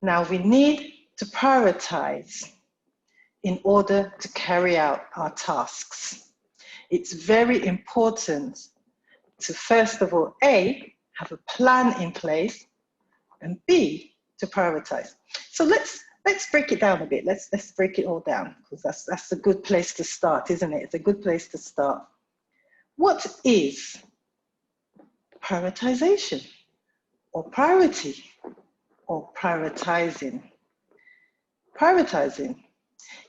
Now we need to prioritize in order to carry out our tasks. It's very important to, first of all, A, have a plan in place, and B, to prioritize. So let's break it down a bit. Let's break it all down, because that's a good place to start, isn't it? It's a good place to start. What is prioritization, or priority, or prioritizing? Prioritizing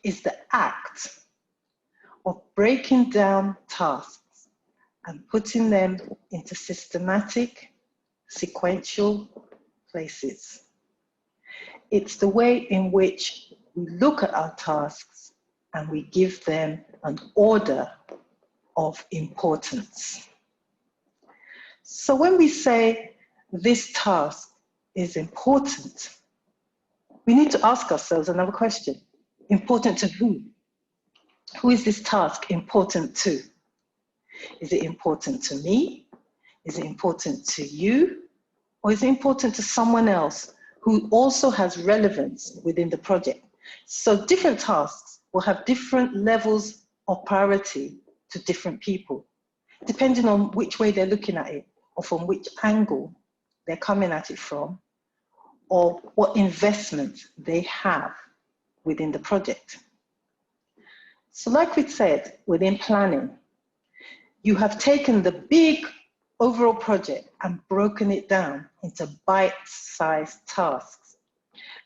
is the act of breaking down tasks and putting them into systematic, sequential places. It's the way in which we look at our tasks and we give them an order of importance. So when we say this task is important, we need to ask ourselves another question. Important to who? Who is this task important to? Is it important to me? Is it important to you? Or is it important to someone else who also has relevance within the project? So different tasks will have different levels of priority to different people, depending on which way they're looking at it, or from which angle they're coming at it from, or what investment they have within the project. So like we said, within planning, you have taken the big overall project and broken it down into bite-sized tasks.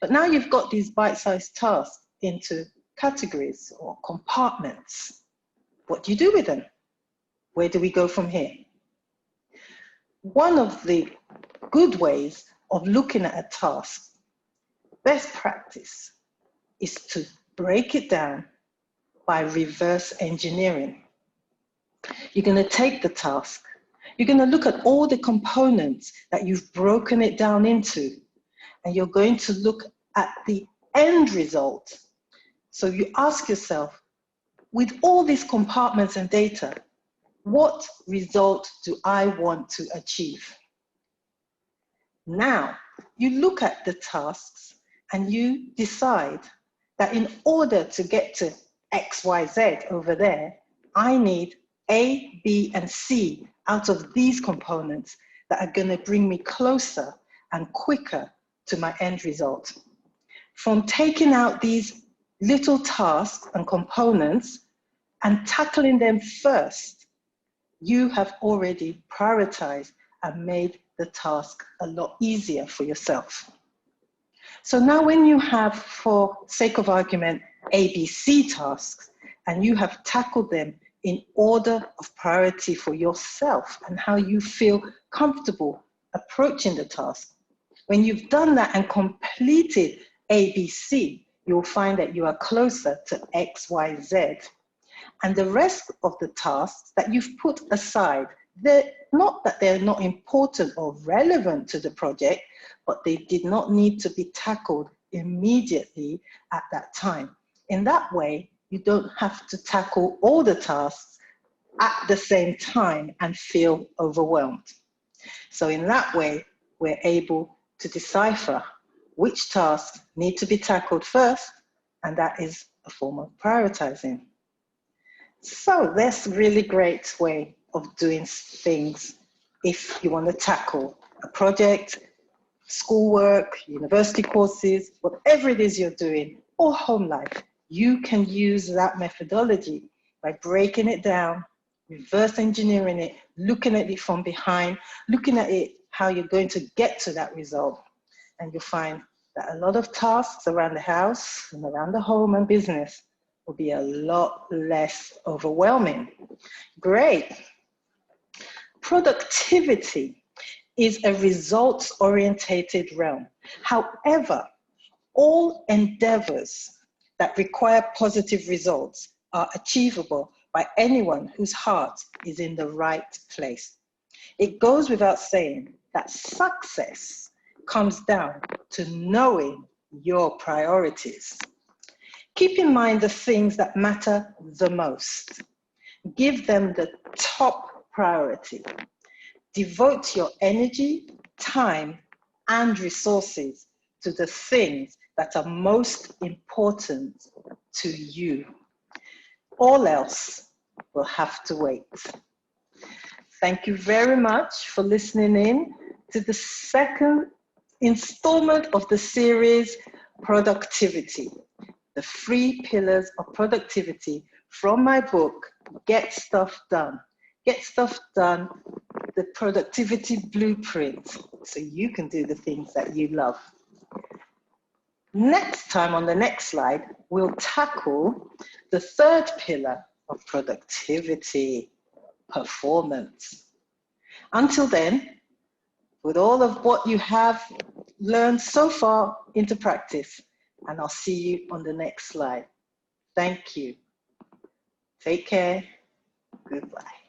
But now you've got these bite-sized tasks into categories or compartments. What do you do with them? Where do we go from here? One of the good ways of looking at a task, best practice, is to break it down by reverse engineering. You're going to take the task, you're going to look at all the components that you've broken it down into, and you're going to look at the end result. So you ask yourself, with all these compartments and data, what result do I want to achieve? Now, you look at the tasks and you decide that in order to get to X, Y, Z over there, I need A, B, and C out of these components that are going to bring me closer and quicker to my end result. From taking out these little tasks and components and tackling them first, you have already prioritized and made the task a lot easier for yourself. So now when you have, for sake of argument, ABC tasks, and you have tackled them in order of priority for yourself and how you feel comfortable approaching the task, when you've done that and completed ABC, you'll find that you are closer to X, Y, Z. And the rest of the tasks that you've put aside, they're not that they're not important or relevant to the project, but they did not need to be tackled immediately at that time. In that way, you don't have to tackle all the tasks at the same time and feel overwhelmed. So in that way, we're able to decipher which tasks need to be tackled first, and that is a form of prioritizing. So that's a really great way of doing things if you want to tackle a project, schoolwork, university courses, whatever it is you're doing, or home life. You can use that methodology by breaking it down, reverse engineering it, looking at it from behind, looking at it, how you're going to get to that result. And you'll find that a lot of tasks around the house and around the home and business will be a lot less overwhelming. Great. Productivity is a results-orientated realm. However, all endeavors that require positive results are achievable by anyone whose heart is in the right place. It goes without saying that success comes down to knowing your priorities. Keep in mind the things that matter the most. Give them the top priority. Devote your energy, time, and resources to the things that are most important to you. All else will have to wait. Thank you very much for listening in to the second installment of the series, Productivity, the 3 pillars of productivity from my book, Get Stuff Done. Get Stuff Done, the productivity blueprint, so you can do the things that you love. Next time, on the next slide, we'll tackle the 3rd pillar of productivity, performance. Until then, put all of what you have learned so far into practice, and I'll see you on the next slide. Thank you. Take care. Goodbye.